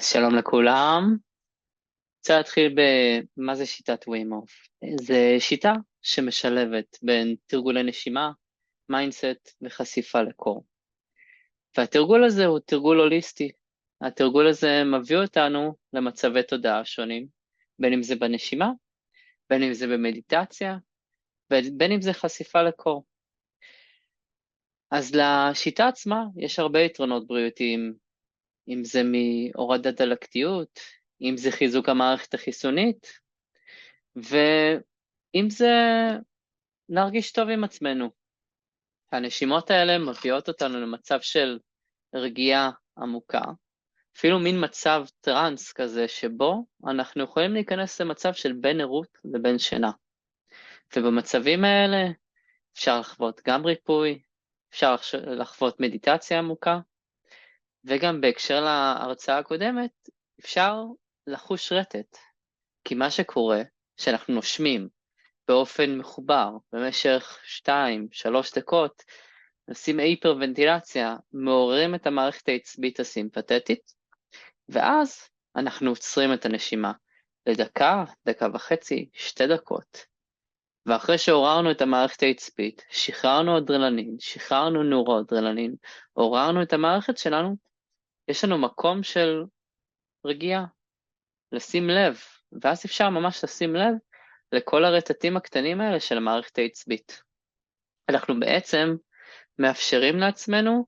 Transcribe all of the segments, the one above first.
שלום לכולם. רוצה להתחיל במה זה שיטת ווים-הוף. זו שיטה שמשלבת בין תרגולי נשימה, מיינדסט וחשיפה לקור. והתרגול הזה הוא תרגול הוליסטי. התרגול הזה מביא אותנו למצבי תודעה שונים, בין אם זה בנשימה, בין אם זה במדיטציה, ובין אם זה חשיפה לקור. אז לשיטה עצמה יש הרבה יתרונות בריאותיים, אם זה מהורדת דלקתיות, אם זה חיזוק המערכת החיסונית, ואם זה להרגיש טוב עם עצמנו. הנשימות האלה מביאות אותנו למצב של רגיעה עמוקה, אפילו מין מצב טרנס כזה שבו אנחנו יכולים להיכנס למצב של בין ערות לבין שינה. ובמצבים האלה אפשר לחוות גם ריפוי, אפשר לחוות מדיטציה עמוקה, וגם בהקשר להרצאה הקודמת אפשר לחוש רטט, כי מה שקורה שאנחנו נושמים באופן מחובר במשך 2-3 דקות, עושים היפרוונטילציה, מעוררים את המערכת העצבית הסימפתטית, ואז אנחנו עוצרים את הנשימה לדקה, דקה וחצי, 2 דקות. ואחרי שעוררנו את המערכת העצבית, שחררנו אדרנלין, שחררנו נורו-אדרנלין, עוררנו את המערכת שלנו, יש לנו מקום של רגיעה, לשים לב, ואז אפשר ממש לשים לב לכל הרטטים הקטנים האלה של המערכת העצבית. אנחנו בעצם מאפשרים לעצמנו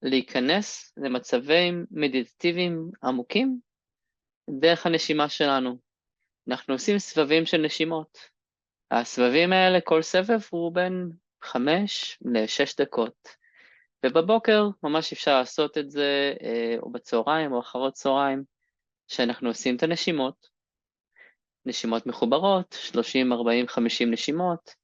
להיכנס למצבים מדיטטיביים עמוקים דרך הנשימה שלנו. אנחנו עושים סבבים של נשימות. הסבבים האלה, כל סבב הוא בין 5-6 דקות. ובבוקר ממש אפשר לעשות את זה, או בצהריים או אחרות צהריים, שאנחנו עושים את הנשימות. נשימות מחוברות, 30, 40, 50 נשימות,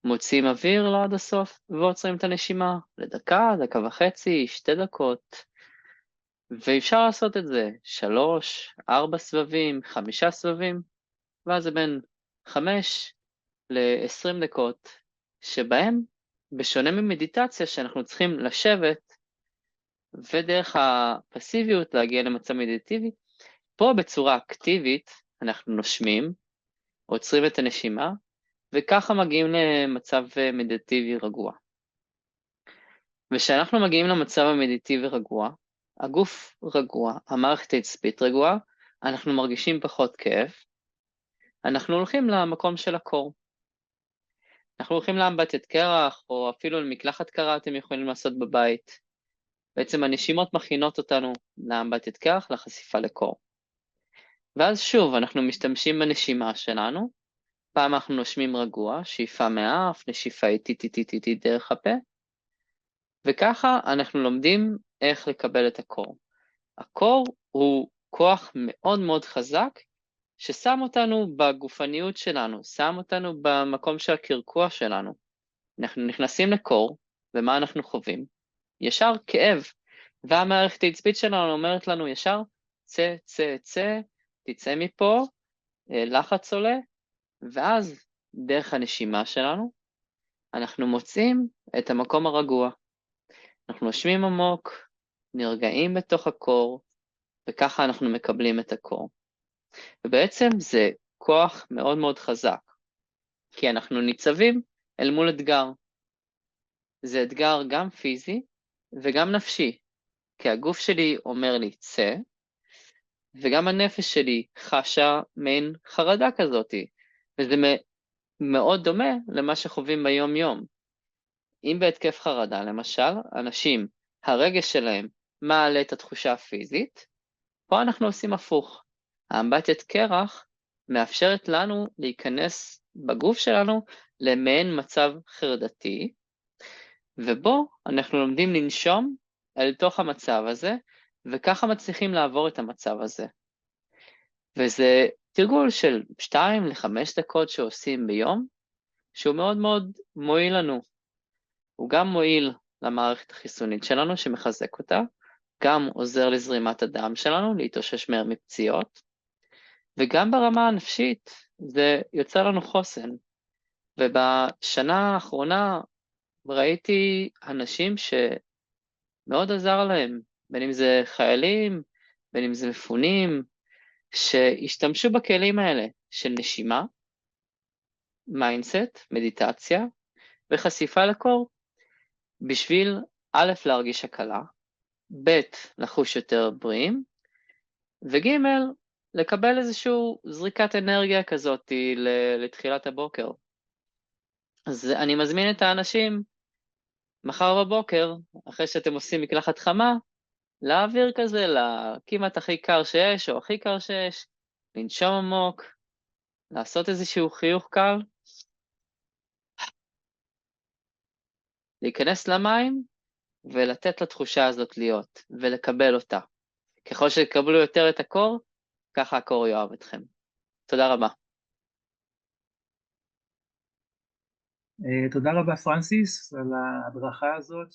מוציאים אוויר לא עד הסוף, ועוצרים את הנשימה לדקה, דקה וחצי, 2 דקות, ואפשר לעשות את זה 3, 4 סבבים, 5 סבבים, ואז זה בין 5-20 דקות, שבהם, בשונה ממדיטציה שאנחנו צריכים לשבת, ודרך הפסיביות להגיע למצב מדיטטיבי, פה בצורה אקטיבית אנחנו נושמים, עוצרים את הנשימה, וככה מגיעים למצב מדיטטיבי רגוע. וכשאנחנו מגיעים למצב המדיטטיבי רגוע, הגוף רגוע, המערכת העצבית רגועה, אנחנו מרגישים פחות כאב, אנחנו הולכים למקום של הקור. אנחנו הולכים לאמבטית קרח, או אפילו למקלחת קרה אתם יכולים לעשות בבית. בעצם הנשימות מכינות אותנו לאמבטית קרח, לחשיפה לקור. ואז שוב, אנחנו משתמשים בנשימה שלנו, פעם אנחנו נושמים רגוע, שאיפה מהאף, נשיפה איטית דרך הפה, וככה אנחנו לומדים איך לקבל את הקור. הקור הוא כוח מאוד מאוד חזק, ששם אותנו בגופניות שלנו, שם אותנו במקום של הקרקוע שלנו. אנחנו נכנסים לקור, ומה אנחנו חווים? ישר כאב, והמערכת העצבית שלנו אומרת לנו ישר, צא, צא, צא, תצא מפה, לחץ עולה, ואז דרך הנשימה שלנו, אנחנו מוצאים את המקום הרגוע. אנחנו נושמים עמוק, נרגעים בתוך הקור, וככה אנחנו מקבלים את הקור. ובעצם זה כוח מאוד מאוד חזק, כי אנחנו ניצבים אל מול אתגר. זה אתגר גם פיזי וגם נפשי, כי הגוף שלי אומר לי צא, וגם הנפש שלי חשה מעין חרדה כזאת, וזה מאוד דומה למה שחווים ביום יום. אם בהתקף חרדה, למשל, אנשים, הרגש שלהם מעלה את התחושה הפיזית, פה אנחנו עושים הפוך. האמבטיית קרח מאפשרת לנו להיכנס בגוף שלנו למעין מצב חרדתי, ובו אנחנו לומדים לנשום אל תוך המצב הזה, וככה מצליחים לעבור את המצב הזה. וזה תרגול של 2-5 דקות שעושים ביום, שהוא מאוד מאוד מועיל לנו. הוא גם מועיל למערכת החיסונית שלנו שמחזק אותה, גם עוזר לזרימת הדם שלנו להתאושש מהר מפציעות, וגם ברמה הנפשית זה יוצר לנו חוסן. ובשנה האחרונה ראיתי אנשים שמאוד עזר להם, בין אם זה חיילים, בין אם זה מפונים, שישתמשו בכלים האלה של נשימה, מיינדסט, מדיטציה וחשיפה לקור, בשביל א', להרגיש הקלה, ב', לחוש יותר בריאים, וג', לקבל איזשהו זריקת אנרגיה כזאת לתחילת הבוקר. אז אני מזמין את האנשים מחר בבוקר, אחרי שאתם עושים מקלחת חמה, להעביר כזה לכמעט הכי קר שיש או הכי קר שיש, לנשום עמוק, לעשות איזשהו חיוך קל, להיכנס למים ולתת לתחושה הזאת להיות, ולקבל אותה. ככל שתקבלו יותר את הקור, ככה הקור יאהב אתכם. תודה רבה. תודה רבה פרנסיס על ההדרכה הזאת.